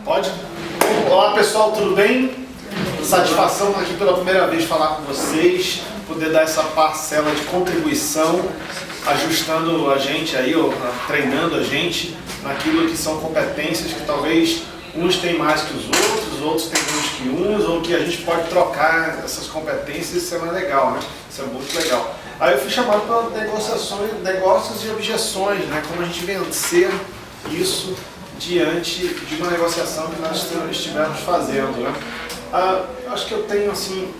Pode? Olá pessoal, tudo bem? Satisfação estar aqui pela primeira vez falar com vocês, poder dar essa parcela de contribuição, ajustando a gente aí, ou treinando a gente naquilo que são competências que talvez uns têm mais que os outros têm menos que uns, ou que a gente pode trocar essas competências. Isso é mais legal, né? Isso é muito legal. Aí eu fui chamado para negócios e objeções, né? Como a gente vencer isso diante de uma negociação que nós estivermos fazendo, né? Acho que eu tenho assim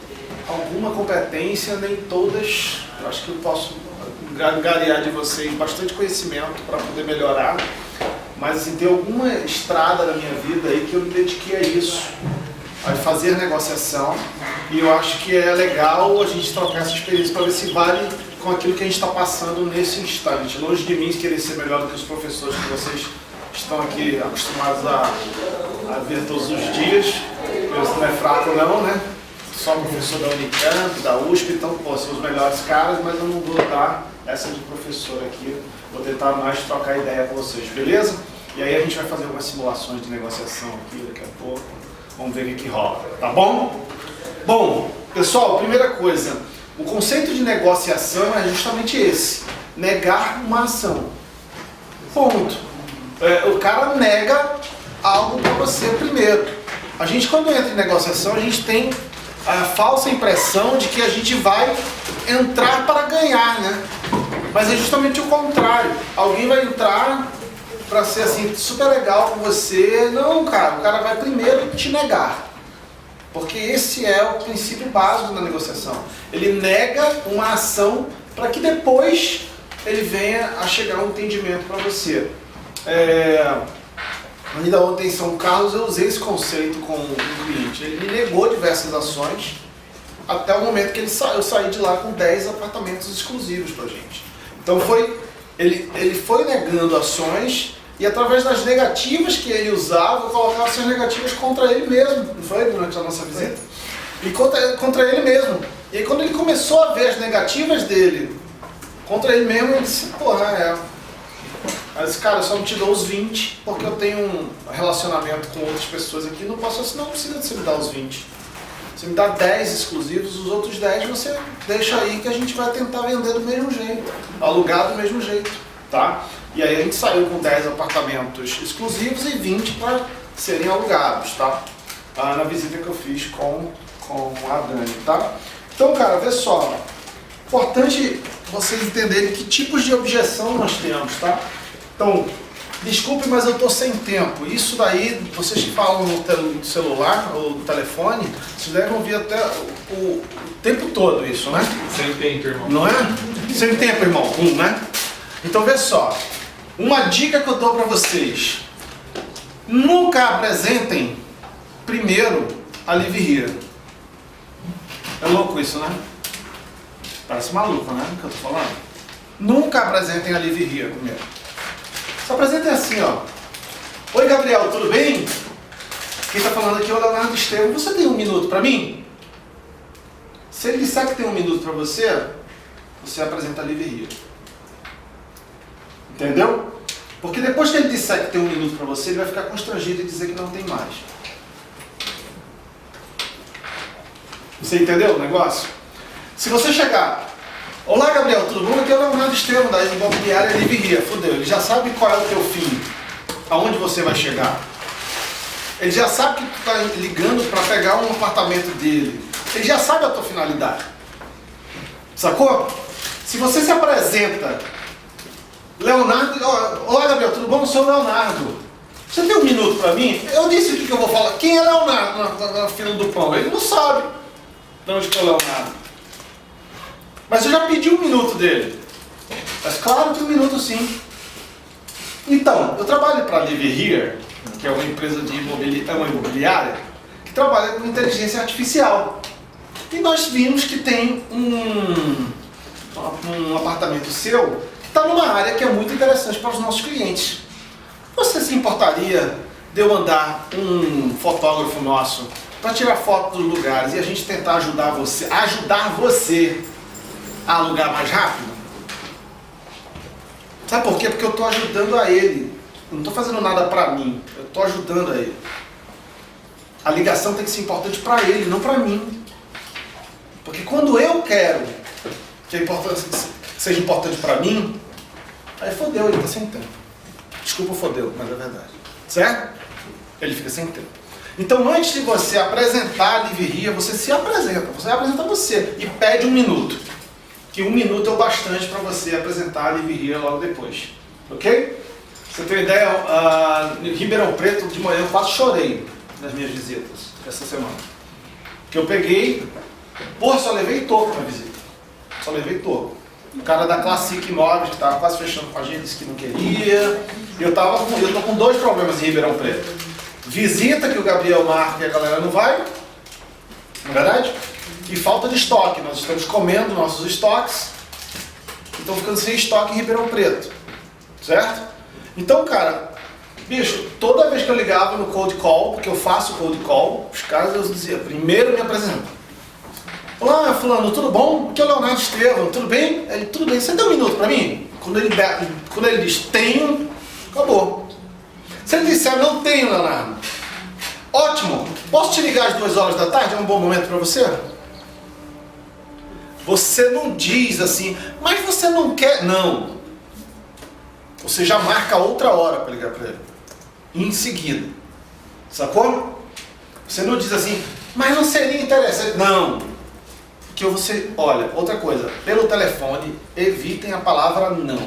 alguma competência, nem todas. Eu acho que eu posso garear de vocês bastante conhecimento para poder melhorar, mas assim, tem alguma estrada na minha vida aí que eu me dediquei a isso, a fazer negociação, e eu acho que é legal a gente trocar essa experiência para ver se vale com aquilo que a gente está passando nesse instante. Longe de mim querer ser melhor do que os professores que vocês estão aqui acostumados a ver todos os dias. Eu não é fraco não, né? Só professor da Unicamp, da USP, então pô, são os melhores caras, mas eu não vou dar essa de professor aqui. Vou tentar mais trocar ideia com vocês, beleza? E aí a gente vai fazer algumas simulações de negociação aqui daqui a pouco. Vamos ver o que rola, tá bom? Bom, pessoal, primeira coisa, o conceito de negociação é justamente esse: negar uma ação. Ponto. O cara nega algo para você primeiro. A gente, quando entra em negociação, a gente tem a falsa impressão de que a gente vai entrar para ganhar, né? Mas é justamente o contrário. Alguém vai entrar para ser assim super legal com você. Não, cara, o cara vai primeiro te negar. Porque esse é o princípio básico da negociação. Ele nega uma ação para que depois ele venha a chegar a um entendimento para você. Ainda ontem em São Carlos eu usei esse conceito com um cliente. Ele me negou diversas ações até o momento que eu saí de lá com 10 apartamentos exclusivos pra gente. Então ele foi negando ações, e através das negativas que ele usava, eu colocava essas negativas contra ele mesmo, não foi? Durante a nossa visita? E contra ele mesmo. E aí quando ele começou a ver as negativas dele contra ele mesmo, ele disse, porra, Mas, cara, eu só não te dou os 20 porque eu tenho um relacionamento com outras pessoas aqui. Não posso assim, não precisa de você me dar os 20. Você me dá 10 exclusivos, os outros 10 você deixa aí que a gente vai tentar vender do mesmo jeito, alugar do mesmo jeito, tá? E aí a gente saiu com 10 apartamentos exclusivos e 20 para serem alugados, tá? Na visita que eu fiz com a Dani, tá? Então, cara, vê só. Importante vocês entenderem que tipos de objeção nós temos, tá? Então, desculpe, mas eu estou sem tempo. Isso daí, vocês que falam no celular ou no telefone, vocês devem ouvir até o tempo todo isso, né? Sem tempo, irmão. Não é? Sem tempo, irmão. Né? Então, vê só. Uma dica que eu dou para vocês. Nunca apresentem primeiro a Live Here. É louco isso, né? Parece maluco, né? O que eu tô falando. Nunca apresentem a Live Here primeiro. Só apresentem assim, ó. Oi, Gabriel, tudo bem? Quem tá falando aqui é o Leonardo Estevam. Você tem um minuto para mim? Se ele disser que tem um minuto para você, você apresenta a Live Here. Entendeu? Porque depois que ele disser que tem um minuto para você, ele vai ficar constrangido e dizer que não tem mais. Você entendeu o negócio? Se você chegar, olá Gabriel, tudo bom? Aqui é o Leonardo Estevam, da imobiliária Live Here. Fudeu, ele já sabe qual é o teu fim, aonde você vai chegar. Ele já sabe que tu está ligando para pegar um apartamento dele. Ele já sabe a tua finalidade. Sacou? Se você se apresenta, Leonardo, olá Gabriel, tudo bom? Eu sou o Leonardo. Você tem um minuto para mim? Eu disse o que eu vou falar. Quem é Leonardo na fila do pão? Ele não sabe de onde que é o Leonardo. Mas eu já pedi um minuto dele. Mas claro que um minuto sim. Então, eu trabalho para a Live Here, que é uma empresa de imobiliária, que trabalha com inteligência artificial. E nós vimos que tem um apartamento seu que está numa área que é muito interessante para os nossos clientes. Você se importaria de eu mandar um fotógrafo nosso para tirar foto dos lugares e a gente tentar ajudar você a alugar mais rápido? Sabe por quê? Porque eu estou ajudando a ele. Eu não estou fazendo nada para mim. Eu estou ajudando a ele. A ligação tem que ser importante para ele, não para mim. Porque quando eu quero que a importância seja importante para mim, aí fodeu, ele está sem tempo. Desculpa, fodeu, mas é verdade. Certo? Ele fica sem tempo. Então, antes de você apresentar a livreria, você se apresenta. Você apresenta você e pede 1 minuto. Que 1 minuto é o bastante para você apresentar a livreria logo depois. Ok? Você tem ideia, em Ribeirão Preto, de manhã eu quase chorei nas minhas visitas essa semana. Que eu peguei, só levei toco na visita. Só levei toco. O cara da Classic Imóveis, que estava quase fechando com a gente, disse que não queria. E eu tô com 2 problemas em Ribeirão Preto. Visita, que o Gabriel marca e a galera não vai. Não é verdade? E falta de estoque. Nós estamos comendo nossos estoques. Então ficando sem estoque em Ribeirão Preto. Certo? Então, cara, bicho, toda vez que eu ligava no cold call, porque eu faço cold call, os caras eu dizia, primeiro me apresenta. Olá, fulano, tudo bom? Aqui é o Leonardo Estevam, tudo bem? Ele, tudo bem, você tem 1 minuto pra mim? Quando ele diz tenho, acabou. Se ele disser não tenho, Leonardo, ótimo, posso te ligar às 2 horas da tarde? É um bom momento pra você? Você não diz assim, mas você não quer, não. Você já marca outra hora para ligar para ele. Em seguida. Sacou? Você não diz assim, mas não seria interessante. Não. Porque você, olha, outra coisa, pelo telefone, evitem a palavra não.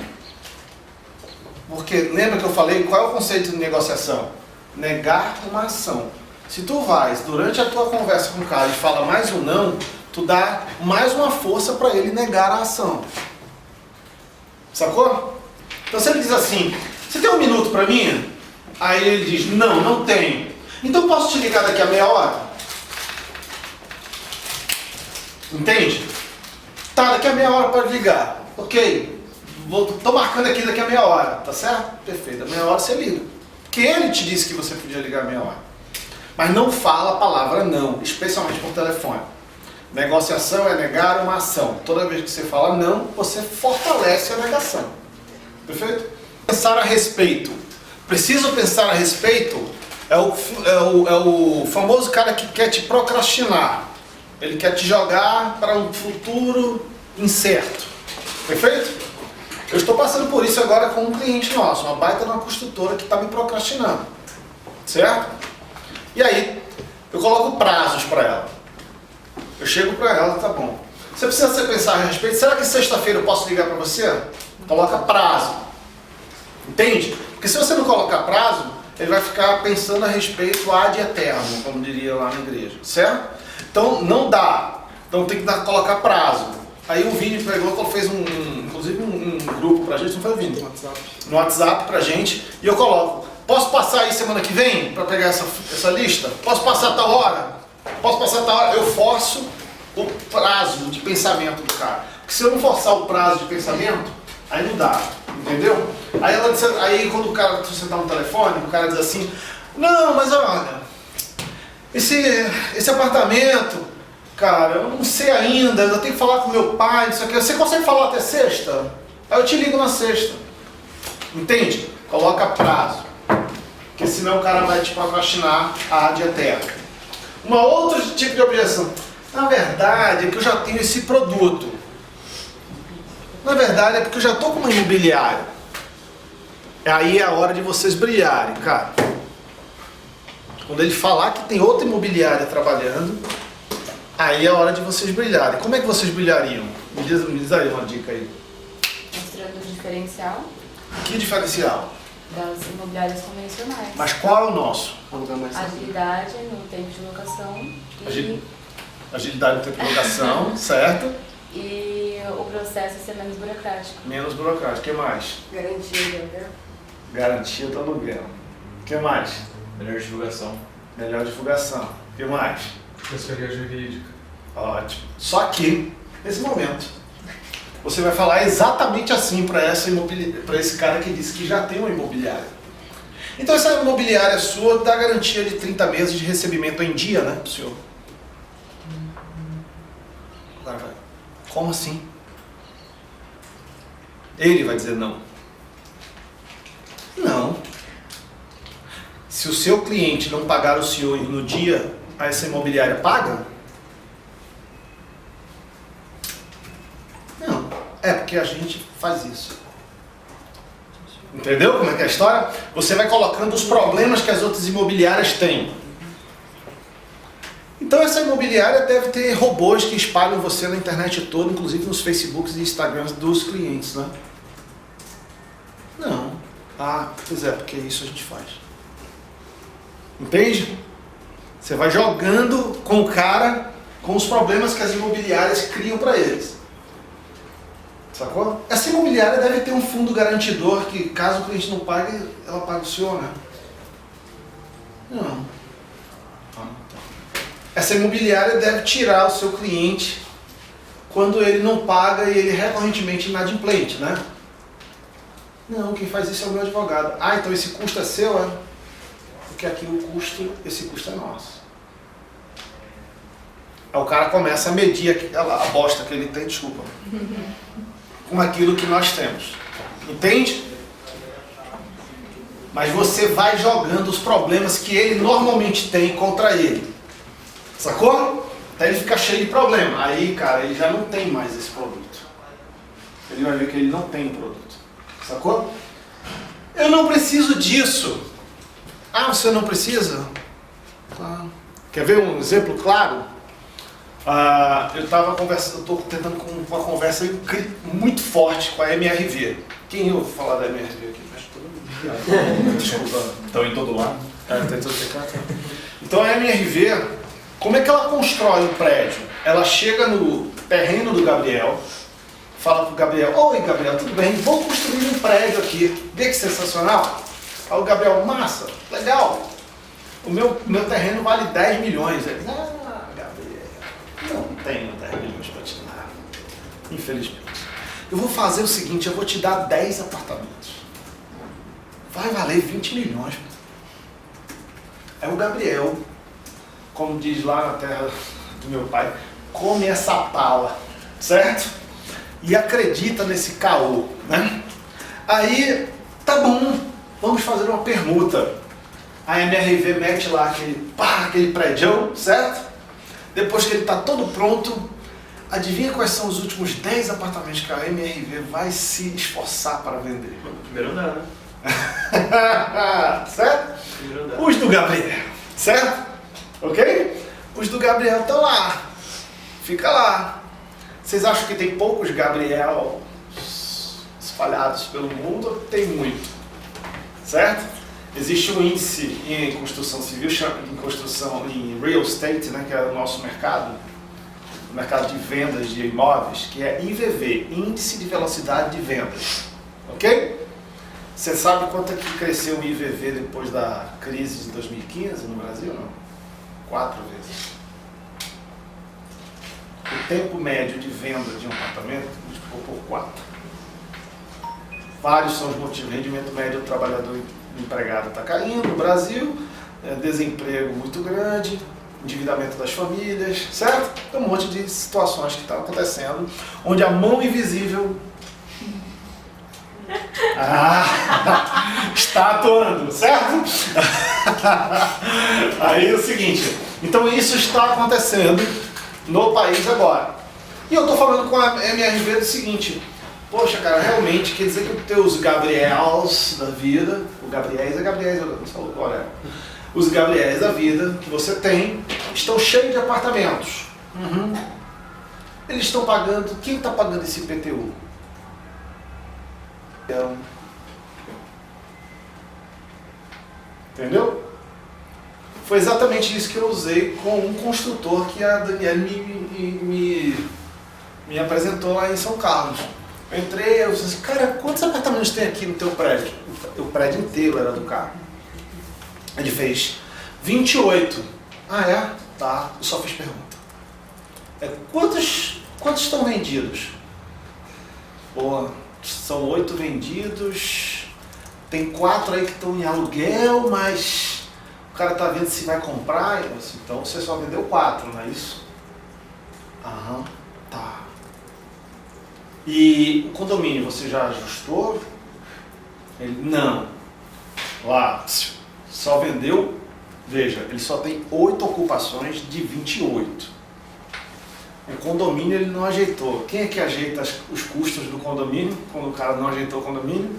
Porque lembra que eu falei, qual é o conceito de negociação? Negar uma ação. Se tu vais, durante a tua conversa com o cara e fala mais um não, tu dá mais uma força para ele negar a ação. Sacou? Então se ele diz assim, você tem 1 minuto para mim? Aí ele diz, não, não tenho. Então posso te ligar daqui a meia hora? Entende? Tá, daqui a meia hora pode ligar. Ok, tô marcando aqui daqui a meia hora, tá certo? Perfeito, a meia hora você liga. Porque ele te disse que você podia ligar a meia hora. Mas não fala a palavra não, especialmente por telefone. Negociação é negar uma ação. Toda vez que você fala não, você fortalece a negação. Perfeito? Pensar a respeito. Preciso pensar a respeito é o famoso cara que quer te procrastinar. Ele quer te jogar para um futuro incerto. Perfeito? Eu estou passando por isso agora com um cliente nosso, uma baita de uma construtora que está me procrastinando. Certo? E aí, eu coloco prazos para ela. Eu chego para ela, tá bom. Você precisa pensar a respeito, será que sexta-feira eu posso ligar para você? Coloca prazo. Entende? Porque se você não colocar prazo, ele vai ficar pensando a respeito ad eterno, como diria lá na igreja. Certo? Então não dá. Então tem que colocar prazo. Aí o Vini pegou, fez inclusive um grupo pra gente, não foi o Vini? No WhatsApp pra gente. E eu coloco, posso passar aí semana que vem para pegar essa lista? Posso passar tal hora? Posso passar tal hora? Eu forço o prazo de pensamento do cara. Porque se eu não forçar o prazo de pensamento, aí não dá, entendeu? Aí quando o cara, se você tá no telefone, o cara diz assim, não, mas olha, esse apartamento, cara, eu não sei ainda, eu tenho que falar com meu pai, isso aqui. Você consegue falar até sexta? Aí eu te ligo na sexta. Entende? Coloca prazo. Porque senão o cara vai te procrastinar ad eterno. Uma outra tipo de objeção. Na verdade é que eu já tenho esse produto. Na verdade é porque eu já estou com uma imobiliária. Aí é a hora de vocês brilharem, cara. Quando ele falar que tem outra imobiliária trabalhando, aí é a hora de vocês brilharem. Como é que vocês brilhariam? Me diz aí uma dica aí. Mostrando o diferencial. Que diferencial? Das imobiliárias convencionais. Mas qual é o nosso? Agilidade no tempo de locação e... Agilidade no tempo de locação, certo? E o processo ser menos burocrático. Menos burocrático. O que mais? Garantia do aluguel. Garantia do aluguel. O que mais? Melhor divulgação. Melhor divulgação. O que mais? Assessoria jurídica. Ótimo. Só que, nesse momento, você vai falar exatamente assim para esse cara que disse que já tem uma imobiliária. Então essa imobiliária sua dá garantia de 30 meses de recebimento em dia, né, pro senhor? Agora vai. Como assim? Ele vai dizer não. Não. se o seu cliente não pagar o senhor no dia, essa imobiliária paga? Não, é porque a gente faz isso. Entendeu como é que é a história? Você vai colocando os problemas que as outras imobiliárias têm. Então essa imobiliária deve ter robôs que espalham você na internet toda, inclusive nos Facebooks e Instagrams dos clientes, né? Não. Ah, pois é, porque isso a gente faz. Entende? Você vai jogando com o cara, com os problemas que as imobiliárias criam para eles. Sacou? Essa imobiliária deve ter um fundo garantidor que, caso o cliente não pague, ela paga o senhor, né? Não. Essa imobiliária deve tirar o seu cliente quando ele não paga e ele é recorrentemente inadimplente, né? Não, quem faz isso é o meu advogado. Ah, então esse custo é seu, é? Porque aqui esse custo é nosso. Aí o cara começa a medir a bosta que ele tem, desculpa, com aquilo que nós temos. Entende? Mas você vai jogando os problemas que ele normalmente tem contra ele. Sacou? Até ele fica cheio de problema. Aí, cara, ele já não tem mais esse produto. Ele vai ver que ele não tem produto. Sacou? Eu não preciso disso. Ah, você não precisa? Ah. Quer ver um exemplo claro? Eu estou tentando com uma conversa muito forte com a MRV. Quem ouve falar da MRV aqui? Acho que todo mundo. Desculpa. Estão em todo lado. Tem todo lado. Então a MRV, como é que ela constrói o prédio? Ela chega no terreno do Gabriel, fala pro Gabriel: oi Gabriel, tudo bem? Vou construir um prédio aqui. Vê que sensacional? Aí o Gabriel: massa, legal. O meu terreno vale 10 milhões. Ele: Gabriel, não tenho 10 milhões para te dar, infelizmente. Eu vou fazer o seguinte, eu vou te dar 10 apartamentos. Vai valer 20 milhões. Aí o Gabriel, como diz lá na terra do meu pai, come essa pala, certo? E acredita nesse caô, né? Aí, tá bom, vamos fazer uma permuta. A MRV mete lá aquele prédio, certo? Depois que ele está todo pronto, adivinha quais são os últimos 10 apartamentos que a MRV vai se esforçar para vender? Primeiro andar, né? Certo? Primeiro andar. Os do Gabriel, certo? Ok? Os do Gabriel estão lá. Fica lá. Vocês acham que tem poucos Gabriel espalhados pelo mundo ou tem muito? Certo? Existe um índice em construção civil, em real estate, né, que é o nosso mercado, o mercado de vendas de imóveis, que é IVV, Índice de Velocidade de Vendas. Ok? Você sabe quanto é que cresceu o IVV depois da crise de 2015 no Brasil? Não? 4 vezes. O tempo médio de venda de um apartamento multiplicou por 4. Vários são os motivos. Rendimento médio do trabalhador empregado está caindo no Brasil, desemprego muito grande, endividamento das famílias, certo? Tem um monte de situações que estão acontecendo, onde a mão invisível está atuando, certo? Aí é o seguinte, então isso está acontecendo no país agora. E eu estou falando com a MRV do seguinte: poxa, cara, realmente quer dizer que os teus Gabriels da vida, o Gabriéis é Gabriéis, eu não sei qual é, os Gabriéis da vida que você tem estão cheios de apartamentos. Uhum. Eles estão pagando, quem está pagando esse IPTU? Entendeu? Foi exatamente isso que eu usei com um construtor que a Daniela me apresentou lá em São Carlos. Eu entrei, eu disse assim: cara, quantos apartamentos tem aqui no teu prédio? O prédio inteiro era do cara. Ele fez 28. Ah, é? Tá, eu só fiz pergunta. Quantos estão vendidos? Pô, são 8 vendidos, tem 4 aí que estão em aluguel, mas o cara tá vendo se vai comprar. Eu disse: então você só vendeu 4, não é isso? Aham, tá. E o condomínio você já ajustou? Ele: não. Lá, só vendeu, veja, ele só tem 8 ocupações de 28. O condomínio ele não ajeitou. Quem é que ajeita os custos do condomínio quando o cara não ajeitou o condomínio?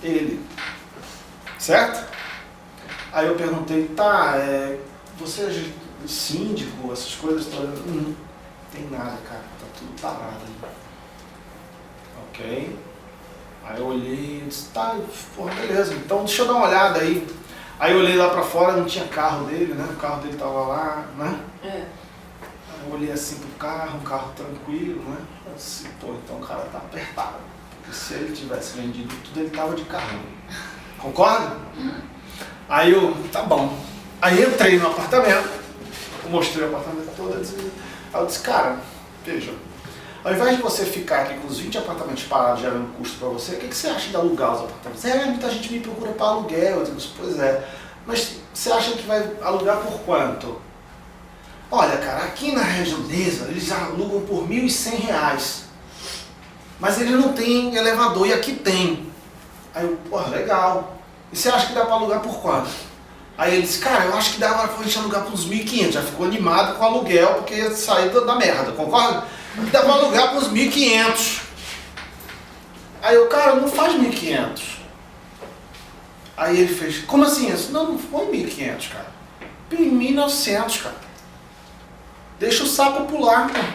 Ele. Certo? Aí eu perguntei, tá, você é síndico, essas coisas todas? Não tem nada, cara, tá tudo parado aí. Ok. Aí eu olhei e disse, tá, porra, beleza, então deixa eu dar uma olhada aí. Aí eu olhei lá pra fora, não tinha carro dele, né? O carro dele tava lá, né? Aí eu olhei assim pro carro, um carro tranquilo, né? Eu disse, pô, então o cara tá apertado. Porque se ele tivesse vendido tudo, ele tava de carro. Concorda? Aí eu, tá bom. Aí entrei no apartamento, eu mostrei o apartamento todo, aí eu disse, cara, veja, ao invés de você ficar aqui com os 20 apartamentos parados gerando custo para você, o que você acha de alugar os apartamentos? Muita gente me procura para aluguel. Eu digo, pois é, mas você acha que vai alugar por quanto? Olha, cara, aqui na Redondeza eles alugam por R$ 1.100, mas ele não tem elevador e aqui tem. Aí eu, porra, legal. E você acha que dá para alugar por quanto? Aí ele disse, cara, eu acho que dá pra gente alugar por uns 1.500. Já ficou animado com o aluguel porque ia sair da merda, concorda? Dá pra alugar por uns 1.500. Aí eu, cara, não faz 1.500. Aí ele fez, como assim? Eu disse, não foi 1.500, cara. 1.900, cara. Deixa o sapo pular, cara.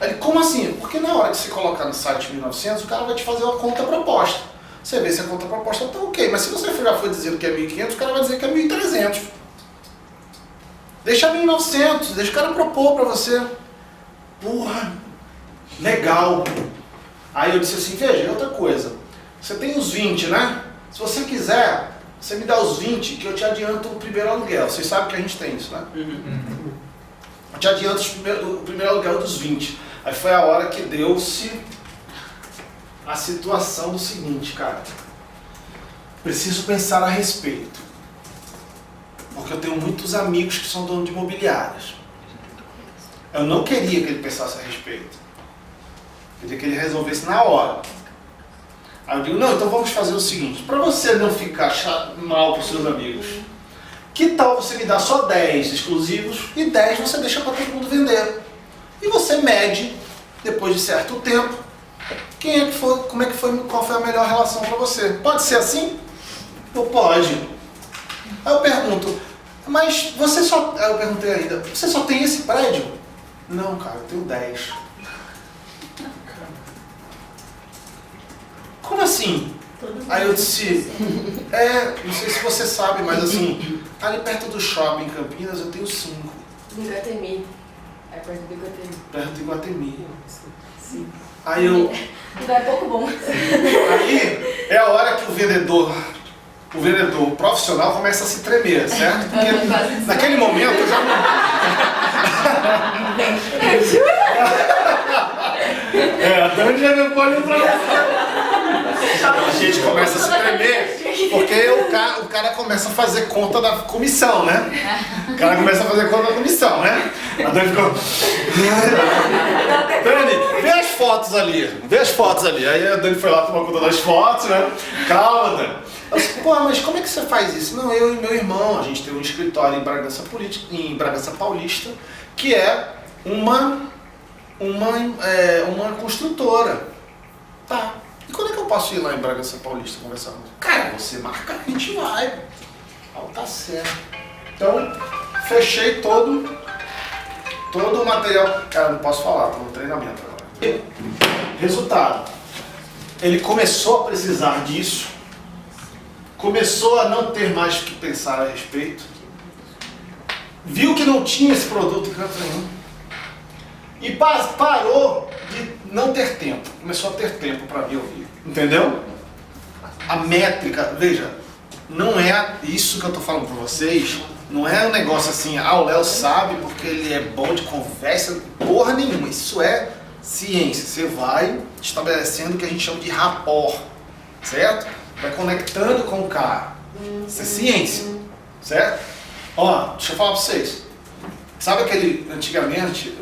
Aí ele, como assim? Porque na hora que você colocar no site 1.900, o cara vai te fazer uma conta proposta. Você vê se a conta proposta tá ok. Mas se você já for dizendo que é 1.500, o cara vai dizer que é 1.300. Deixa 1.900, deixa o cara propor pra você. Porra, legal. Aí eu disse assim, veja, outra coisa. Você tem os 20, né? Se você quiser, você me dá os 20 que eu te adianto o primeiro aluguel. Vocês sabem que a gente tem isso, né? Eu te adianto o primeiro aluguel dos 20. Aí foi a hora que deu-se a situação do seguinte, cara. Preciso pensar a respeito. Porque eu tenho muitos amigos que são donos de imobiliárias. Eu não queria que ele pensasse a respeito. Eu queria que ele resolvesse na hora. Aí eu digo, não, então vamos fazer o seguinte. Para você não ficar mal para os seus amigos, que tal você me dar só 10 exclusivos e 10 você deixa para todo mundo vender. E você mede, depois de certo tempo, quem é que foi, como é que foi, qual foi a melhor relação para você. Pode ser assim? Ou pode. Aí eu pergunto, mas você só... Aí eu perguntei ainda, você só tem esse prédio? Não, cara, eu tenho 10. Como assim? Aí eu disse, não sei se você sabe, mas assim, ali perto do shopping em Campinas eu tenho 5. No Iguatemi. É perto do Iguatemi. Perto do Iguatemi. Sim. Aí eu... Não é pouco bom. Aí é a hora que o vendedor profissional começa a se tremer, certo? Porque naquele momento eu já não... a Dani já não pode entrar. A gente começa a se tremer porque o cara começa a fazer conta da comissão, né? O cara começa a fazer conta da comissão, né? A Dani ficou... Dani, vê as fotos ali. Vê as fotos ali. Aí a Dani foi lá tomar conta das fotos, né? Calma, Dani. Eu disse, pô, mas como é que você faz isso? Não, eu e meu irmão, a gente tem um escritório em Bragança Paulista, que é uma construtora. Tá. E quando é que eu posso ir lá em Bragança Paulista conversar com você? Cara, você marca, a gente vai. Tá certo. Então, fechei todo o material. Cara, não posso falar, tô no treinamento agora. Resultado. Ele começou a precisar disso. Começou a não ter mais o que pensar a respeito. Viu que não tinha esse produto em canto nenhum. E parou de não ter tempo. Começou a ter tempo para me ouvir. Entendeu? A métrica, veja, não é isso que eu estou falando para vocês. Não é um negócio assim, o Léo sabe porque ele é bom de conversa. Porra nenhuma. Isso é ciência. Você vai estabelecendo o que a gente chama de rapport. Certo? Vai conectando com o cara. Isso é ciência. Certo? Ó, deixa eu falar para vocês. Sabe aquele, antigamente,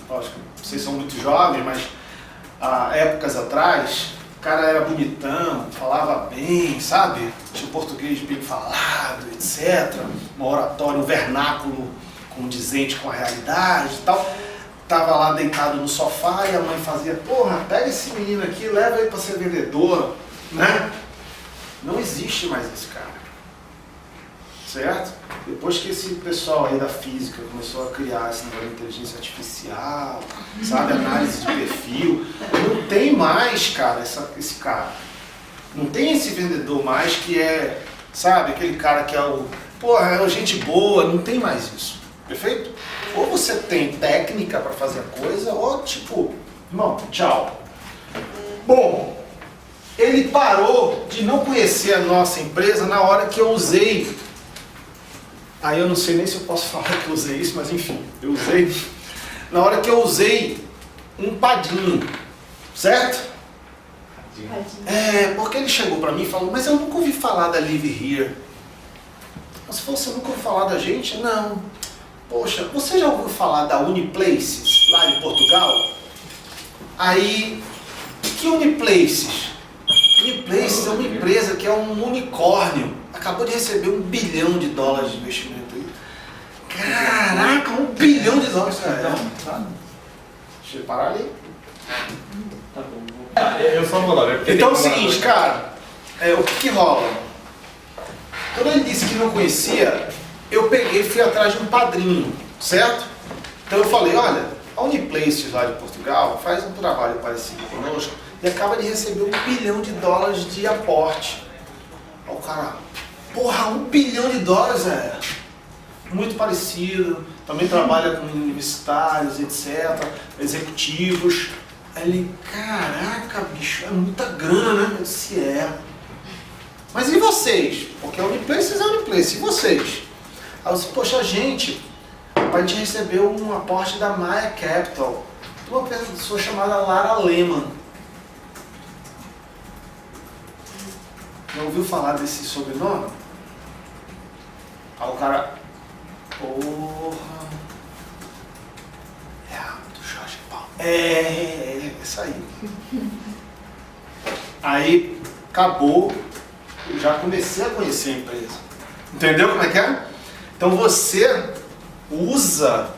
lógico, vocês são muito jovens, mas há épocas atrás, O cara era bonitão, falava bem, sabe? Tinha português bem falado, etc. Um oratório, um vernáculo condizente com a realidade e tal. Tava lá deitado no sofá e a mãe fazia, porra, pega esse menino aqui, leva ele para ser vendedor, né? Não existe mais esse cara. Certo? Depois que esse pessoal aí da física começou a criar esse negócio de inteligência artificial, sabe, análise de perfil, não tem mais, cara, esse cara. Não tem esse vendedor mais que é, sabe, aquele cara que é é gente boa, não tem mais isso. Perfeito? Ou você tem técnica para fazer a coisa, ou tipo, irmão, tchau. Bom, ele parou de não conhecer a nossa empresa na hora que eu usei. Aí eu não sei nem se eu posso falar que eu usei isso, mas enfim, eu usei. Na hora que eu usei um padrinho, certo? Porque ele chegou pra mim e falou, mas eu nunca ouvi falar da Live Here. Mas você nunca ouviu falar da gente? Não. Poxa, você já ouviu falar da Uniplaces, lá de Portugal? Aí, que Uniplaces? Uniplaces é uma empresa que é um unicórnio. Acabou de receber $1 bilhão de investimento aí. Caraca, $1 bilhão de dólares. Deixa eu parar ali. Tá bom. Eu só vou lá. Então é o seguinte, cara, o que rola? Quando ele disse que não conhecia, eu peguei e fui atrás de um padrinho, certo? Então eu falei, olha, a Uniplaces lá de Portugal faz um trabalho parecido conosco e acaba de receber $1 bilhão de aporte. Aí o cara, porra, $1 bilhão, muito parecido, também trabalha com universitários, etc, executivos. Aí ele, caraca, bicho, é muita grana, né? Eu disse, Mas e vocês? Porque a Uniplaces é a Uniplaces, e vocês? Aí eu disse, poxa, a gente recebeu um aporte da Maya Capital, de uma pessoa chamada Lara Lehman. Não ouviu falar desse sobrenome? Aí o cara, porra, do Jorge Paulo. Isso aí. Aí acabou, eu já comecei a conhecer a empresa. Entendeu como é que é? Então você usa,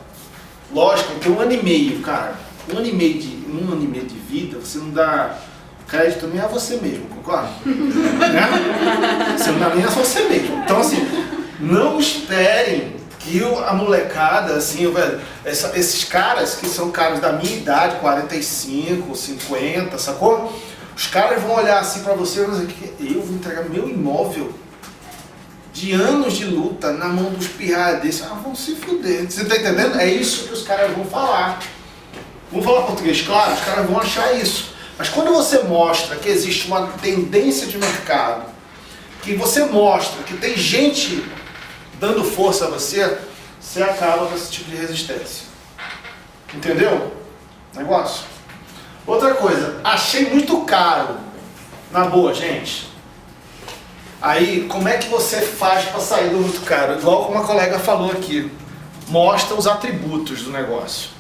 lógico, tem 1 ano e meio, cara. 1 ano e meio de vida, você não dá crédito nem a você mesmo, concorda? Né? Você não dá nem a você mesmo. Então assim, não esperem que a molecada, assim, velho, esses caras que são caras da minha idade, 45, 50, sacou? Os caras vão olhar assim pra você e vão dizer que eu vou entregar meu imóvel de anos de luta na mão dos pirralhos desses. Vão se fuder. Você tá entendendo? É isso que os caras vão falar. Vamos falar português claro? Os caras vão achar isso. Mas quando você mostra que existe uma tendência de mercado, que você mostra que tem gente dando força a você, você acaba com esse tipo de resistência. Entendeu? Negócio. Outra coisa, achei muito caro. Na boa, gente. Aí, como é que você faz para sair do muito caro? Igual como a colega falou aqui. Mostra os atributos do negócio.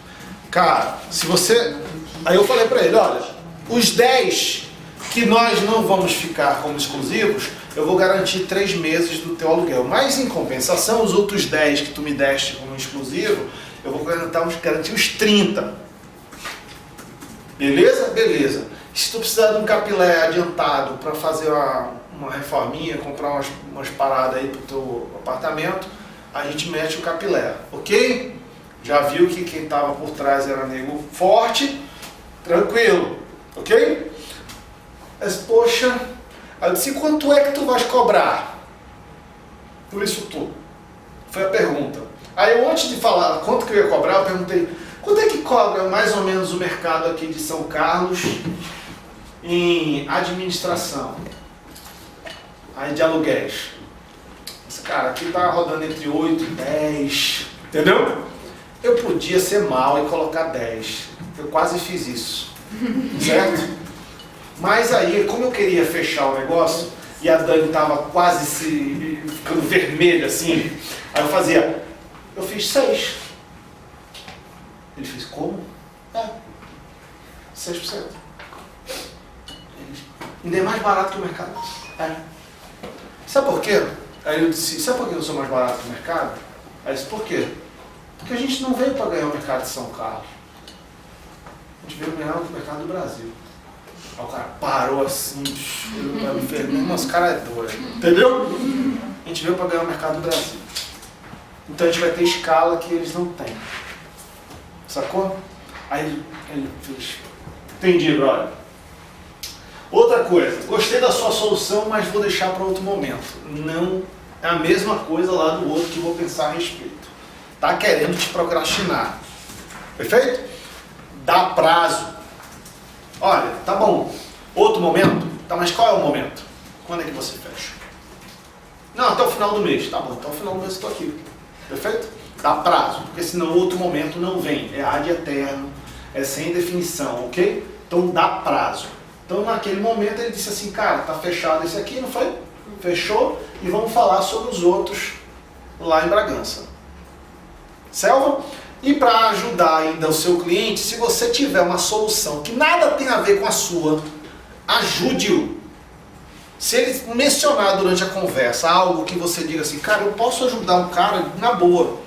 Cara, se você... Aí eu falei para ele, olha, os 10 que nós não vamos ficar como exclusivos, eu vou garantir 3 meses do teu aluguel. Mas em compensação, os outros 10 que tu me deste como exclusivo, eu vou garantir os 30. Beleza? Beleza. Se tu precisar de um capilé adiantado para fazer uma reforminha, comprar umas paradas aí pro teu apartamento, a gente mete o capilé, ok? Já viu que quem estava por trás era nego forte, tranquilo, ok? Mas, poxa, aí eu disse, quanto é que tu vais cobrar por isso tudo? Foi a pergunta. Aí eu, antes de falar quanto que eu ia cobrar, eu perguntei, quanto é que cobra mais ou menos o mercado aqui de São Carlos em administração, aí de aluguéis? Esse cara aqui tá rodando entre 8 e 10, entendeu? Eu podia ser mal e colocar 10, eu quase fiz isso, certo? Mas aí, como eu queria fechar o negócio, e a Dani tava quase ficando vermelha assim, aí eu fiz 6. Ele fez, como? 6%. Ainda é mais barato que o mercado. É. Sabe por quê? Aí eu disse, sabe por que eu sou mais barato que o mercado? Aí eu disse, por quê? Porque a gente não veio para ganhar o mercado de São Carlos. A gente veio ganhar o mercado do Brasil. Aí o cara parou assim, olhou me fez, esse cara é doido. Entendeu? A gente veio para ganhar o mercado do Brasil. Então a gente vai ter escala que eles não têm. Sacou? Aí ele fez. Entendi, brother. Outra coisa, gostei da sua solução, mas vou deixar para outro momento. Não é a mesma coisa lá do outro que vou pensar a respeito. Tá querendo te procrastinar. Perfeito? Dá prazo. Olha, tá bom. Outro momento? Tá, mas qual é o momento? Quando é que você fecha? Não, até o final do mês. Tá bom, até o final do mês eu estou aqui. Perfeito? Dá prazo, porque senão outro momento não vem. É ad eterno, é sem definição, ok? Então dá prazo. Então naquele momento ele disse assim, cara, tá fechado esse aqui, não foi? Fechou? E vamos falar sobre os outros lá em Bragança. Selva? E para ajudar ainda o seu cliente, se você tiver uma solução que nada tem a ver com a sua, ajude-o. Se ele mencionar durante a conversa algo que você diga assim, cara, eu posso ajudar um cara na boa,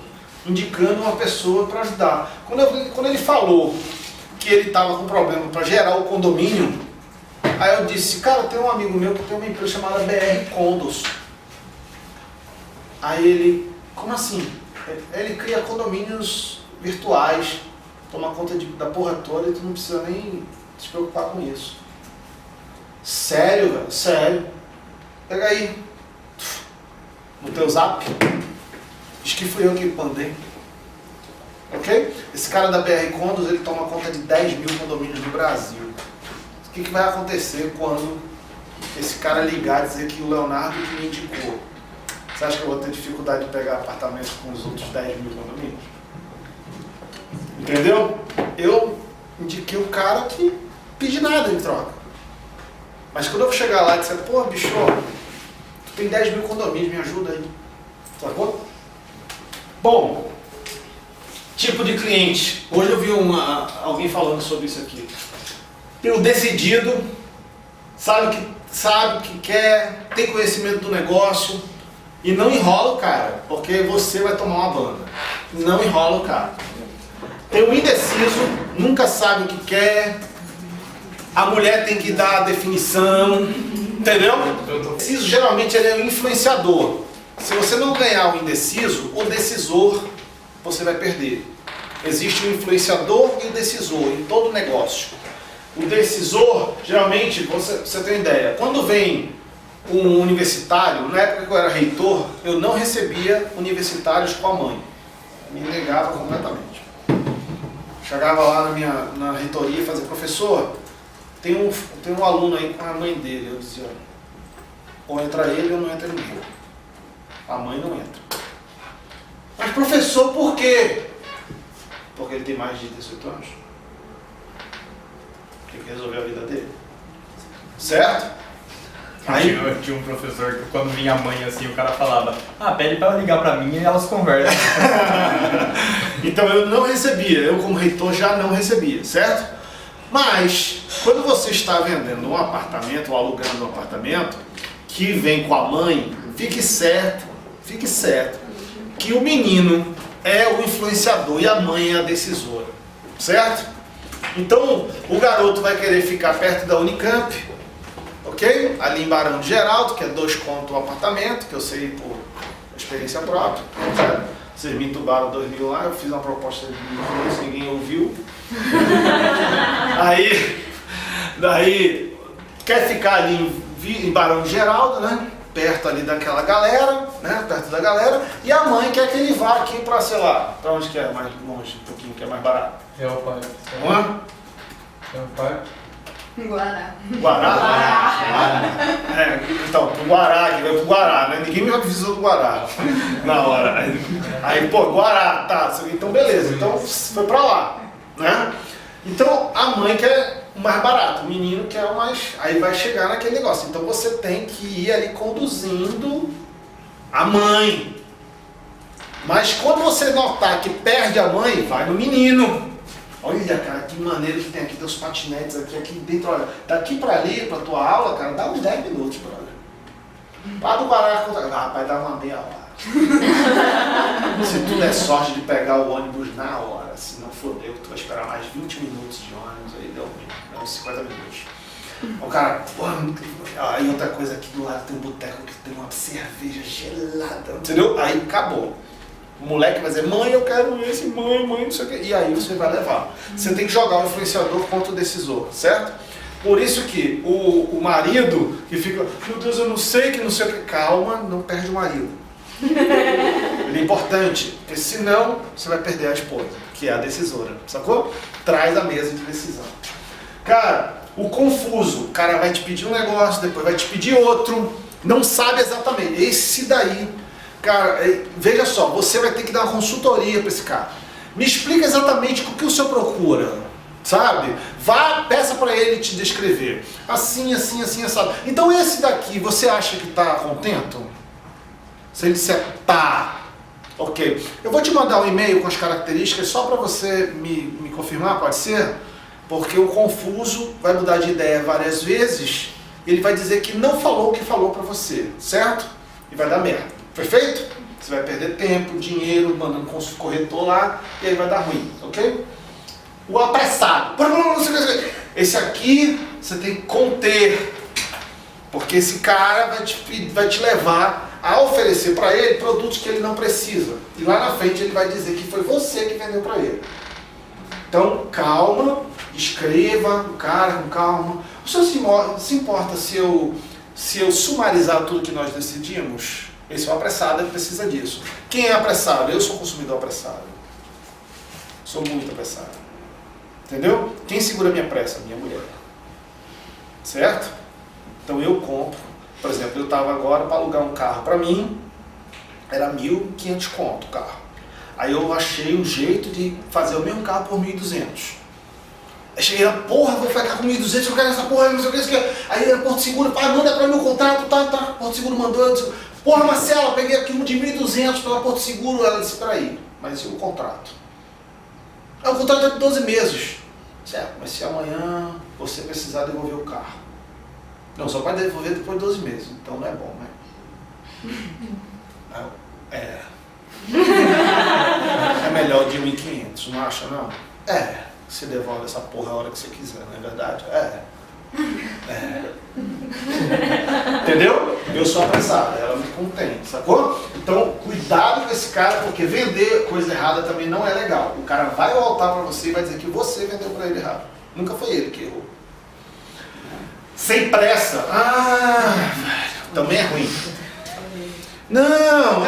indicando uma pessoa para ajudar. Quando ele falou que ele estava com problema para gerar o condomínio, aí eu disse, cara, tem um amigo meu que tem uma empresa chamada BR Condos. Aí ele, como assim? Ele cria condomínios virtuais, toma conta da porra toda e tu não precisa nem se preocupar com isso. Sério, velho? Sério. Pega aí. No teu zap. Diz que fui eu que mandei. Ok? Esse cara da BR Condos, ele toma conta de 10 mil condomínios no Brasil. O que vai acontecer quando esse cara ligar e dizer que o Leonardo que me indicou? Você acha que eu vou ter dificuldade de pegar apartamento com os outros 10 mil condomínios? Entendeu? Eu indiquei o cara que pedi nada em troca. Mas quando eu chegar lá e disser, pô, bicho, tu tem 10 mil condomínios, me ajuda aí. Sacou? Bom, tipo de cliente. Hoje eu vi alguém falando sobre isso aqui. Tem o decidido, sabe o que quer, tem conhecimento do negócio e não enrola o cara, porque você vai tomar uma banda. Não enrola o cara. Tem o indeciso, nunca sabe o que quer. A mulher tem que dar a definição, entendeu? O indeciso geralmente ele é o influenciador. Se você não ganhar o indeciso, o decisor você vai perder. Existe o influenciador e o decisor em todo negócio. O decisor, geralmente, você tem ideia, quando vem um universitário, na época que eu era reitor, eu não recebia universitários com a mãe. Me negava completamente. Chegava lá na reitoria e fazia, professor, tem um aluno aí com a mãe dele. Eu dizia, ou entra ele ou não entra ninguém. A mãe não entra. Mas professor, por quê? Porque ele tem mais de 18 anos. Tem que resolver a vida dele. Certo? Aí eu tinha um professor que quando vinha a mãe assim, o cara falava, pede pra ela ligar pra mim e elas conversam. Então eu não recebia, eu como reitor já não recebia, certo? Mas, quando você está vendendo um apartamento ou alugando um apartamento, que vem com a mãe, fique certo que o menino é o influenciador e a mãe é a decisora, certo? Então, o garoto vai querer ficar perto da Unicamp, ok? Ali em Barão de Geraldo, que é 2 contos o apartamento, que eu sei por experiência própria, certo? Vocês me entubaram 2 mil lá, eu fiz uma proposta de 1.500, ninguém ouviu. Daí, quer ficar ali em Barão de Geraldo, né? Perto ali daquela galera, né? Perto da galera. E a mãe quer que ele vá aqui pra, sei lá, pra onde que é mais longe, um pouquinho, que é mais barato. É o pai. Onde? É o pai. Guará. Guará? Então, pro Guará, que vai pro Guará, né? Ninguém me avisou do Guará na hora. Aí, pô, Guará, tá. Então, beleza. Então, foi pra lá, né? Então, a mãe quer o mais barato, o menino quer o mais... Aí vai chegar naquele negócio. Então, você tem que ir ali conduzindo a mãe. Mas quando você notar que perde a mãe, vai no menino. Olha, cara, que maneiro que tem aqui, tem os patinetes aqui dentro, olha. Daqui pra ali, pra tua aula, cara, dá uns 10 minutos, brother. Lá do Guará, vai dar uma meia hora. Se tu der sorte de pegar o ônibus na hora, se não fodeu, tu vai esperar mais 20 minutos de ônibus, aí deu uns 50 minutos. O cara, aí outra coisa aqui do lado tem um boteco que tem uma cerveja gelada, entendeu? Aí acabou. O moleque vai dizer, mãe, eu quero esse, mãe, não sei o quê. E aí você vai levar. Você tem que jogar o influenciador contra o decisor, certo? Por isso que o marido que fica, meu Deus, eu não sei que não sei o que. Calma, não perde o marido. Ele é importante, porque senão você vai perder a esposa, que é a decisora, sacou? Traz a mesa de decisão. Cara, o confuso, o cara vai te pedir um negócio, depois vai te pedir outro, não sabe exatamente. Esse daí, cara, veja só, você vai ter que dar uma consultoria para esse cara. Me explica exatamente o que o senhor procura, sabe? Vá, peça para ele te descrever. Assim, assim, assim, assado. Então esse daqui, você acha que está contento? Se ele disser, tá, ok. Eu vou te mandar um e-mail com as características só para você me confirmar, pode ser? Porque o confuso vai mudar de ideia várias vezes e ele vai dizer que não falou o que falou para você, certo? E vai dar merda, perfeito? Você vai perder tempo, dinheiro, mandando o corretor lá e aí vai dar ruim, ok? O apressado. Esse aqui você tem que conter, porque esse cara vai te levar a oferecer para ele produtos que ele não precisa. E lá na frente ele vai dizer que foi você que vendeu para ele. Então, calma, escreva o cara com calma. O senhor se importa se eu sumarizar tudo que nós decidimos? Esse é o apressado, ele precisa disso. Quem é apressado? Eu sou consumidor apressado. Sou muito apressado. Entendeu? Quem segura a minha pressa? Minha mulher. Certo? Então eu compro. Por exemplo, eu estava agora para alugar um carro para mim, era 1.500 conto o carro. Aí eu achei um jeito de fazer o mesmo carro por 1.200. Aí cheguei lá, porra, vou ficar com 1.200, eu quero essa porra, não sei o que, isso aqui. Aí era Porto Seguro, manda para mim o contrato, tá. Porto Seguro mandou, eu disse, porra, Marcela, peguei aqui um de 1.200 pela Porto Seguro. Ela disse, peraí, mas e o contrato? O contrato é de 12 meses. Certo, mas se amanhã você precisar devolver o carro, não, só vai devolver depois de 12 meses, então não é bom, né? É melhor de 1.500, não acha não? Você devolve essa porra a hora que você quiser, não é verdade? Entendeu? Eu sou apressado, ela me contém, sacou? Então, cuidado com esse cara, porque vender coisa errada também não é legal. O cara vai voltar pra você e vai dizer que você vendeu pra ele errado. Nunca foi ele que errou. Sem pressa. Velho, também é ruim. Não,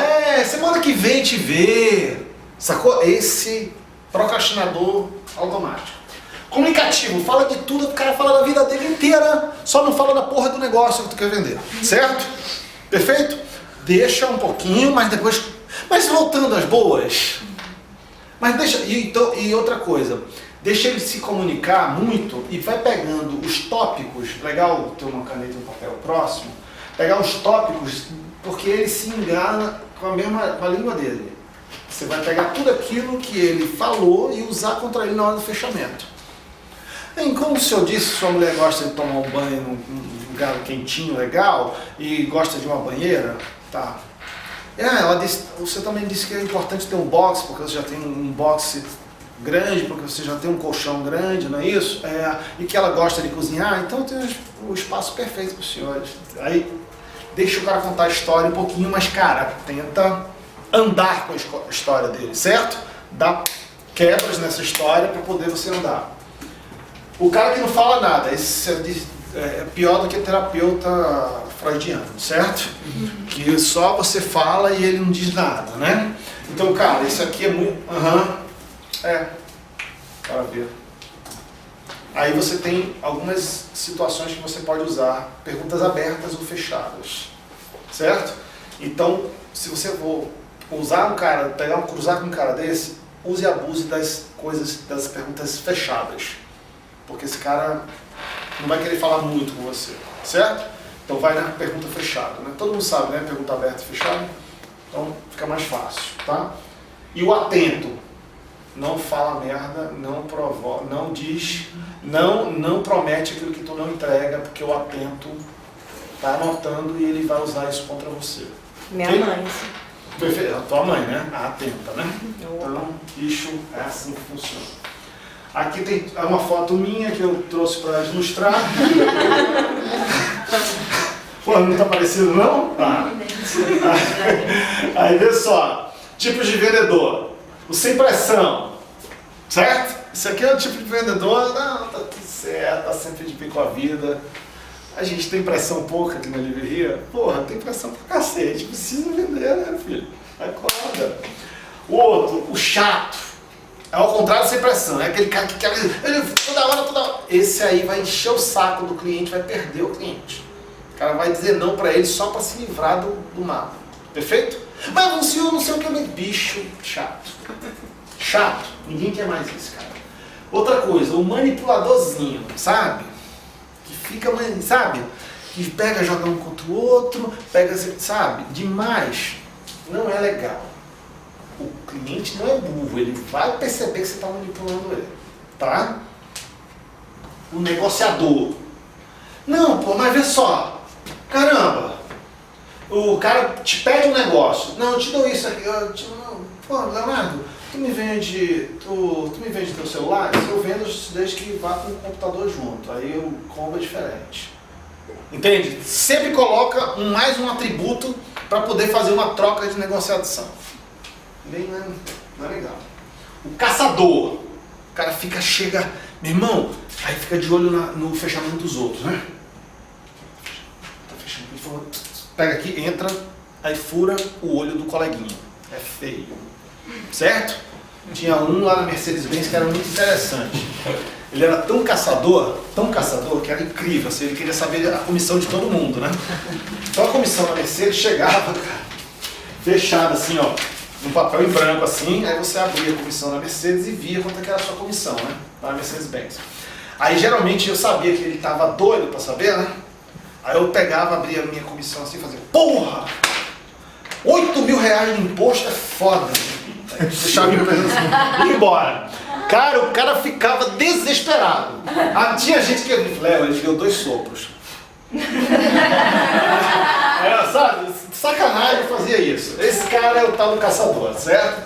semana que vem te vê. Sacou? Esse procrastinador automático. Comunicativo, fala de tudo, o cara fala da vida dele inteira, só não fala da porra do negócio que tu quer vender. Certo? Perfeito? Deixa um pouquinho, mas depois... Mas voltando às boas. Mas deixa... E outra coisa... Deixa ele se comunicar muito e vai pegando os tópicos, legal ter uma caneta e um papel próximo, pegar os tópicos, porque ele se engana com a língua dele. Você vai pegar tudo aquilo que ele falou e usar contra ele na hora do fechamento. Bem, como o senhor disse, sua mulher gosta de tomar um banho num lugar quentinho, legal, e gosta de uma banheira, tá. Ela disse, você também disse que é importante ter um box, porque você já tem um box grande, porque você já tem um colchão grande, não é isso? E que ela gosta de cozinhar, então tem o espaço perfeito para os senhores. Aí deixa o cara contar a história um pouquinho, mas cara, tenta andar com a história dele, certo? Dá quebras nessa história para poder você andar. O cara que não fala nada, esse é pior do que terapeuta freudiano, certo? Que só você fala e ele não diz nada, né? Então, cara, esse aqui é muito... para ver. Aí você tem algumas situações que você pode usar, perguntas abertas ou fechadas, certo? Então, se você for usar um cara, cruzar com um cara desse, use e abuse das perguntas fechadas, porque esse cara não vai querer falar muito com você, certo? Então vai na pergunta fechada, né? Todo mundo sabe, né? Pergunta aberta e fechada, então fica mais fácil, tá? E o atento. não fala merda, não provoca, não diz, não promete aquilo que tu não entrega, porque o atento tá anotando e ele vai usar isso contra você. Minha Ok? mãe. Perfeito. A tua mãe, né? A atenta, né? Então, bicho, é assim que funciona. Aqui tem uma foto minha que eu trouxe para ilustrar. Pô, não tá parecido não? Ah. Aí vê só, tipos de vendedor. O sem pressão, certo? Esse aqui é o tipo de vendedor, não, tá tudo certo, tá sempre de bem com a vida. A gente tem pressão pouca aqui na livraria. Porra, tem pressão pra cacete, precisa vender, né, filho? Acorda. O outro, o chato. É ao contrário, sem pressão. É aquele cara que quer... Ele, toda hora. Esse aí vai encher o saco do cliente, vai perder o cliente. O cara vai dizer não pra ele só pra se livrar do nada. Perfeito? Mas anunciou não sei o que, bicho chato. Chato. Ninguém quer mais isso, cara. Outra coisa, o manipuladorzinho, sabe? Que fica, sabe? Que pega, joga um contra o outro, pega, sabe? Demais. Não é legal. O cliente não é burro, ele vai perceber que você está manipulando ele, tá? O negociador. Não, pô, mas vê só. Caramba, o cara te pede um negócio. Não, eu te dou isso aqui. Pô, Leonardo, tu me vende teu celular? Eu vendo desde que vá com o computador junto. Aí o combo é diferente. Entende? Sempre coloca mais um atributo para poder fazer uma troca de negociação. Bem, não é legal. O caçador. O cara chega, meu irmão, aí fica de olho no fechamento dos outros, né? Tá fechando, pega aqui, entra, aí fura o olho do coleguinha. É feio. Certo? Tinha um lá na Mercedes-Benz que era muito interessante. Ele era tão caçador, que era incrível. Assim, ele queria saber a comissão de todo mundo, né? Então a comissão da Mercedes chegava, cara, fechada assim, ó, um papel em branco assim, aí você abria a comissão da Mercedes e via quanto que era a sua comissão, né? Na Mercedes-Benz. Aí geralmente eu sabia que ele estava doido para saber, né? Aí eu pegava, abria a minha comissão assim e fazia, porra! 8 mil reais de imposto é foda. Deixava ele pensando assim, ia embora. Cara, o cara ficava desesperado. Tinha gente que ele deu 2 sopros. Sabe? Sacanagem eu fazia isso. Esse cara é o tal do caçador, certo?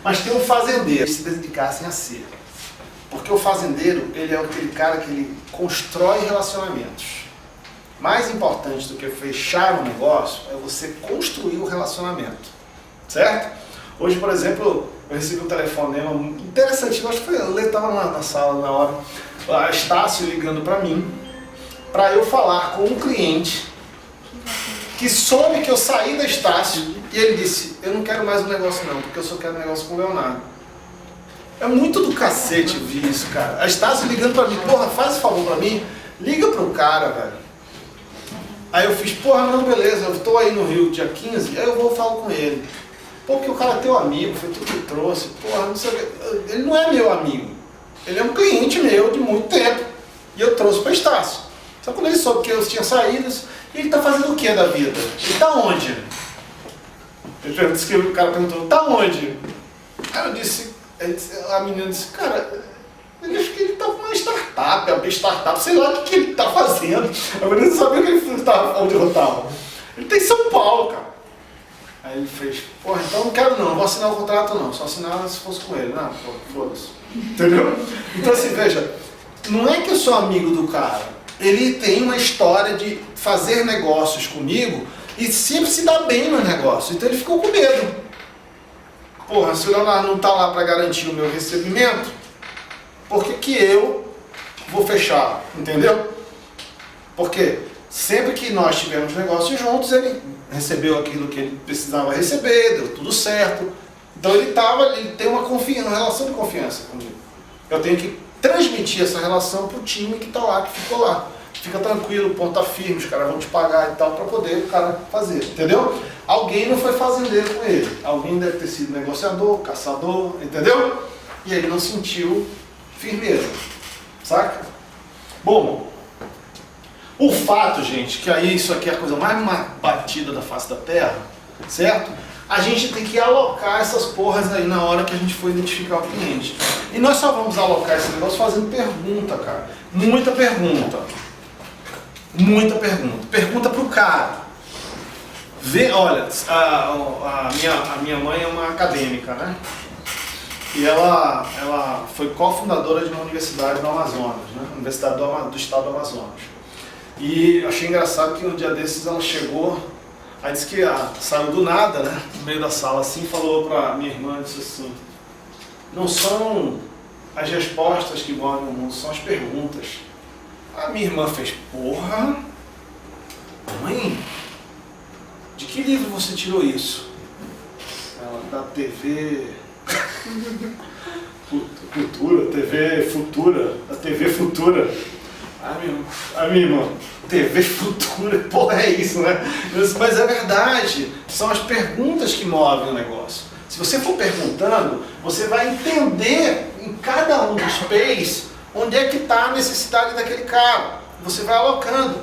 Mas tem um fazendeiro que se dedicassem a ser. Porque o fazendeiro, ele é aquele cara que ele constrói relacionamentos. Mais importante do que fechar um negócio é você construir o relacionamento. Certo? Hoje, por exemplo, eu recebi um telefonema interessante. Eu acho que eu estava na sala na hora. A Estácio ligando para mim, para eu falar com um cliente que soube que eu saí da Estácio e ele disse, eu não quero mais um negócio não, porque eu só quero um negócio com o Leonardo. É muito do cacete ouvir isso, cara. A Estácio ligando para mim, porra, faz esse favor para mim, liga pro cara, velho. Aí eu fiz, porra, não, beleza, eu tô aí no Rio dia 15, aí eu vou falar com ele. Pô, porque o cara é teu amigo, foi tu que trouxe, porra, não sei o que. Ele não é meu amigo, ele é um cliente meu de muito tempo. E eu trouxe pra Estácio. Só quando ele soube que eu tinha saído, e ele tá fazendo o que da vida? Ele tá onde? O cara perguntou, tá onde? Aí eu disse, a menina disse, cara, eu acho que ele tá com uma startup, sei lá o que ele tá fazendo. A menina não sabia onde ele estava. Ele tá em São Paulo, cara. Aí ele fez, porra, então não quero não vou assinar o contrato não, só assinar se fosse com ele. Não, pô, foda-se. Entendeu? Então assim, veja, não é que eu sou amigo do cara. Ele tem uma história de fazer negócios comigo e sempre se dá bem no negócio. Então ele ficou com medo. Porra, se o Leonardo não está lá para garantir o meu recebimento, por que eu vou fechar? Entendeu? Porque sempre que nós tivemos negócios juntos, ele recebeu aquilo que ele precisava receber, deu tudo certo. Então ele tem uma relação de confiança comigo. Eu tenho que transmitir essa relação para o time que está lá, que ficou lá. Fica tranquilo, ponta firme, os caras vão te pagar e tal, para poder o cara fazer, entendeu? Alguém não foi fazendeiro com ele, alguém deve ter sido negociador, caçador, entendeu? E ele não sentiu firmeza, saca? Bom, o fato, gente, que aí isso aqui é a coisa mais batida da face da terra, certo? a gente tem que alocar essas porras aí na hora que a gente for identificar o cliente. E nós só vamos alocar esse negócio fazendo pergunta, cara. Muita pergunta. Muita pergunta. Pergunta pro cara. Vê, olha, a minha mãe é uma acadêmica, né? E ela foi cofundadora de uma universidade do Amazonas, né? Universidade do Estado do Amazonas. E achei engraçado que um dia desses ela chegou, aí disse que saiu do nada, né? No meio da sala assim, falou pra minha irmã, disse assim, não são as respostas que movem o mundo, são as perguntas. A minha irmã fez, porra, mãe, de que livro você tirou isso? Ela, da TV Cultura, TV Futura, da TV Futura. A minha irmã, TV Futura, porra, é isso, né? Mas é verdade, são as perguntas que movem o negócio. Se você for perguntando, você vai entender em cada um dos P's onde é que está a necessidade daquele cara. Você vai alocando.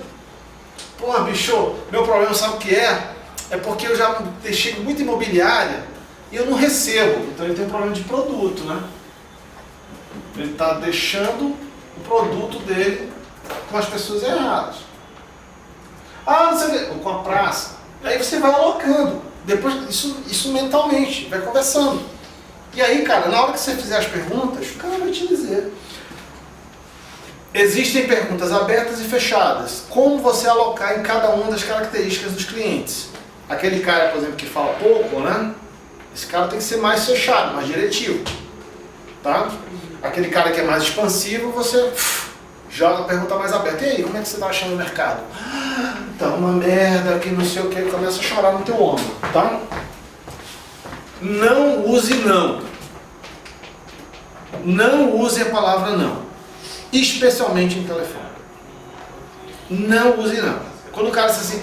Porra, bicho, meu problema sabe o que é? É porque eu já deixei muito imobiliária e eu não recebo. Então ele tem um problema de produto, né? Ele está deixando o produto dele com as pessoas erradas. Ah, não sei o quê, ou com a praça. Aí você vai alocando. Depois, isso mentalmente, vai conversando. E aí, cara, na hora que você fizer as perguntas, o cara vai te dizer. Existem perguntas abertas e fechadas. Como você alocar em cada uma das características dos clientes? Aquele cara, por exemplo, que fala pouco, né? Esse cara tem que ser mais fechado, mais diretivo. Tá? Aquele cara que é mais expansivo, você joga a pergunta mais aberta. E aí, como é que você está achando o mercado? Então, uma merda, que não sei o que, começa a chorar no teu ombro, tá? Não use não. Não use a palavra não. Especialmente em telefone. Não use não. Quando o cara diz assim,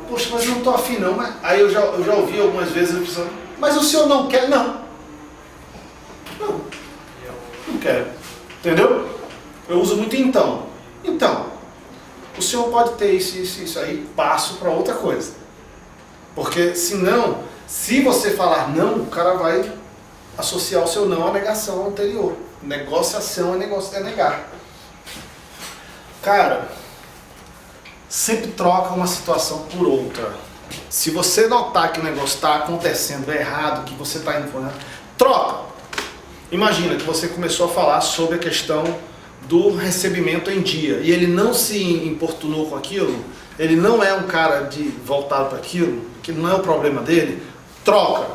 poxa, mas eu não estou afim não, mas... Aí eu já ouvi algumas vezes a pessoa, mas o senhor não quer? Não. Não quero. Entendeu? Eu uso muito então. Então, o senhor pode ter isso aí, passo para outra coisa. Porque senão, se você falar não, o cara vai associar o seu não à negação anterior. Negociação é negar. Cara, sempre troca uma situação por outra. Se você notar que o negócio está acontecendo errado, que você está indo por errado, troca. Imagina que você começou a falar sobre a questão do recebimento em dia e ele não se importunou com aquilo, ele não é um cara voltado para aquilo, que não é o problema dele, troca.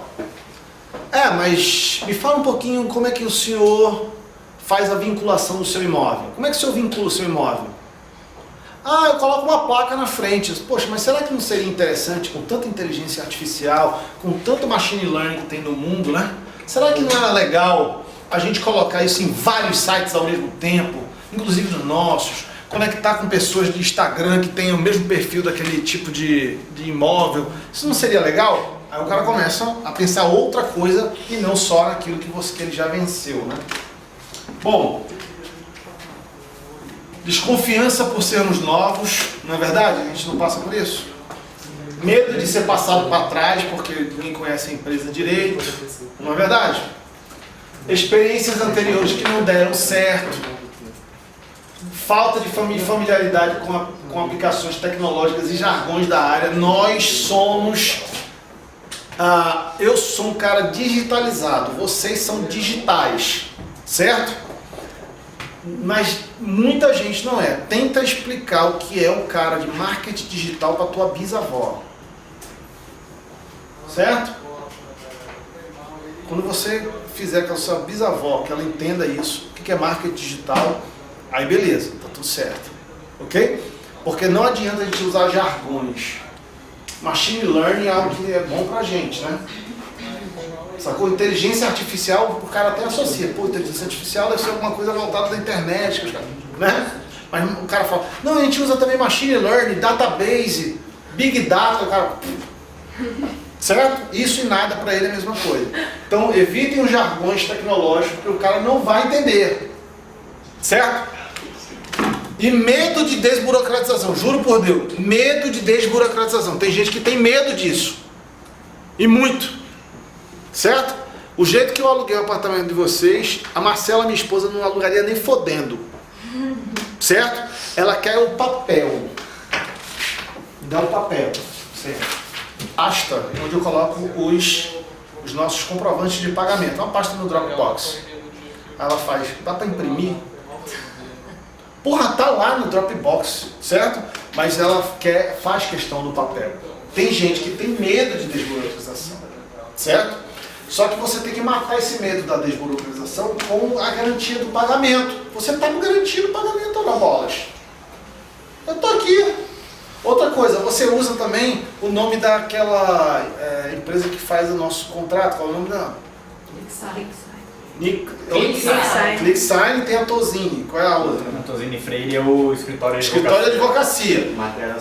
Mas me fala um pouquinho como é que o senhor faz a vinculação do seu imóvel. Como é que o senhor vincula o seu imóvel? Eu coloco uma placa na frente. Poxa, mas será que não seria interessante, com tanta inteligência artificial, com tanto machine learning que tem no mundo, né? Será que não era legal a gente colocar isso em vários sites ao mesmo tempo, inclusive nos nossos, conectar com pessoas de Instagram que têm o mesmo perfil daquele tipo de imóvel? Isso não seria legal? Aí o cara começa a pensar outra coisa e não só naquilo que ele já venceu, né? Bom, desconfiança por sermos novos, não é verdade? A gente não passa por isso? Medo de ser passado para trás porque ninguém conhece a empresa direito, não é verdade? Experiências anteriores que não deram certo, falta de familiaridade com aplicações tecnológicas e jargões da área. Nós somos... eu sou um cara digitalizado, vocês são digitais, certo? Mas muita gente não é. Tenta explicar o que é um cara de marketing digital para tua bisavó, certo? Quando você fizer com a sua bisavó, que ela entenda isso, o que é marketing digital, aí beleza, tá tudo certo, ok? Porque não adianta a gente usar jargões. Machine learning é algo que é bom pra gente, né? Sacou? Inteligência artificial, o cara até associa. Pô, inteligência artificial deve ser alguma coisa voltada da internet, né? Mas o cara fala, não, a gente usa também machine learning, database, big data, o cara... Certo? Isso e nada para ele é a mesma coisa. Então evitem os jargões tecnológicos que o cara não vai entender. Certo? E medo de desburocratização, juro por Deus, medo de desburocratização. Tem gente que tem medo disso. E muito. Certo? O jeito que eu aluguei o apartamento de vocês, a Marcela, minha esposa, não alugaria nem fodendo. Certo? Ela quer o papel. Me dá o papel. Certo. Pasta, onde eu coloco os nossos comprovantes de pagamento. Uma pasta no Dropbox. Aí ela faz, dá para imprimir? Porra, tá lá no Dropbox, certo? Mas ela faz questão do papel. Tem gente que tem medo de desburocratização, certo? Só que você tem que matar esse medo da desburocratização com a garantia do pagamento. Você está me garantindo o pagamento ou não, bolas? Eu tô aqui. Outra coisa, você usa também o nome daquela empresa que faz o nosso contrato. Qual é o nome dela? ClickSign, tem a Tozini. Qual é a outra? A Tozini Freire é o escritório de advocacia. Matéria.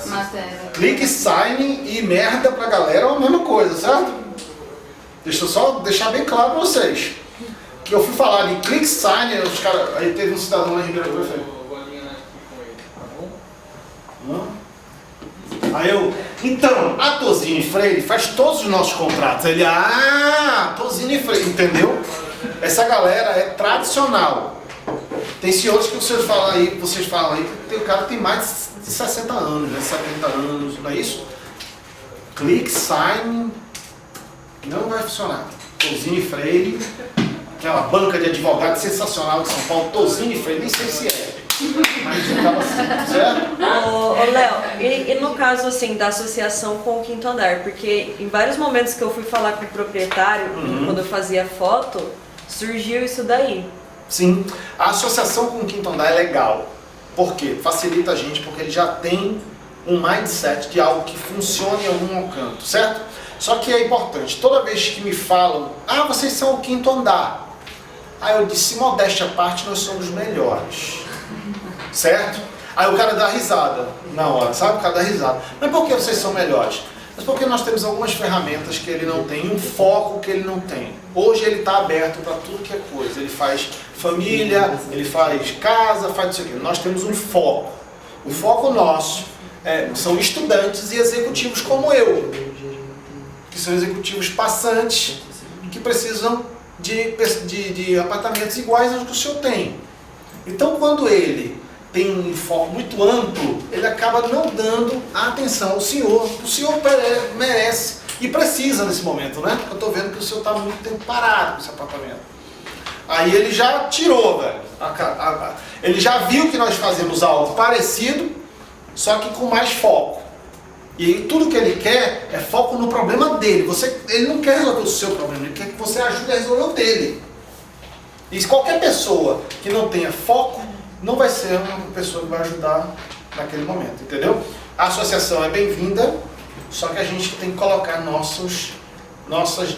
ClickSign e merda pra galera é a mesma coisa, certo? Deixa eu só deixar bem claro pra vocês. Que eu fui falar de ClickSign, os caras. Aí teve um cidadão lá em Ribeirão Preto. Aí eu, então, a Tozini Freire faz todos os nossos contratos. Ele, Tozini Freire, entendeu? Essa galera é tradicional. Tem senhores que vocês falam aí, tem o cara que tem mais de 60 anos, né? 70 anos, não é isso? ClickSign não vai funcionar. Tozini Freire, aquela banca de advogados sensacional de São Paulo, Tozini Freire, nem sei se é. Mas ficava assim, certo? Ô Léo, e no caso assim da associação com o Quinto Andar, porque em vários momentos que eu fui falar com o proprietário, quando eu fazia foto, surgiu isso daí. Sim, a associação com o Quinto Andar é legal. Por quê? Facilita a gente, porque ele já tem um mindset de algo que funcione em algum canto, certo? Só que é importante, toda vez que me falam, vocês são o Quinto Andar. Aí eu disse, modéstia à parte, nós somos melhores. Certo? Aí o cara dá risada na hora, sabe? O cara dá risada. Mas por que vocês são melhores? Mas porque nós temos algumas ferramentas que ele não tem, um foco que ele não tem. Hoje ele está aberto para tudo que é coisa. Ele faz família, ele faz casa, faz isso aqui. Nós temos um foco. O foco nosso são estudantes e executivos como eu, que são executivos passantes, que precisam de apartamentos iguais aos que o senhor tem. Então quando ele tem um foco muito amplo, ele acaba não dando a atenção ao senhor. O senhor merece e precisa nesse momento, né? Eu estou vendo que o senhor está muito tempo parado com esse apartamento. Aí ele já tirou, velho. Ele já viu que nós fazemos algo parecido, só que com mais foco. E aí, tudo que ele quer é foco no problema dele. Ele não quer resolver o seu problema, ele quer que você ajude a resolver o dele. E qualquer pessoa que não tenha foco, não vai ser uma pessoa que vai ajudar naquele momento, entendeu? A associação é bem-vinda, só que a gente tem que colocar nossas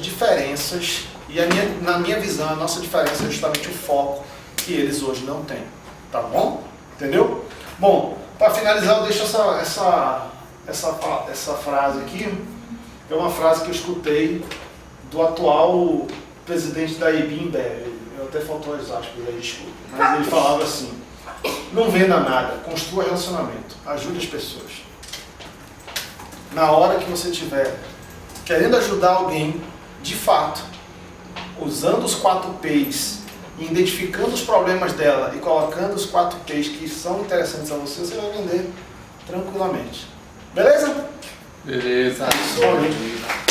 diferenças, e na minha visão, a nossa diferença é justamente o foco que eles hoje não têm, tá bom? Entendeu? Bom, para finalizar, eu deixo essa frase aqui, é uma frase que eu escutei do atual presidente da IBM, até faltou as aspas aí, desculpa, mas ele falava assim: não venda nada, construa relacionamento, ajude as pessoas. Na hora que você estiver querendo ajudar alguém, de fato, usando os 4 P's, identificando os problemas dela e colocando os 4 P's que são interessantes a você, você vai vender tranquilamente. Beleza? Beleza. Somente.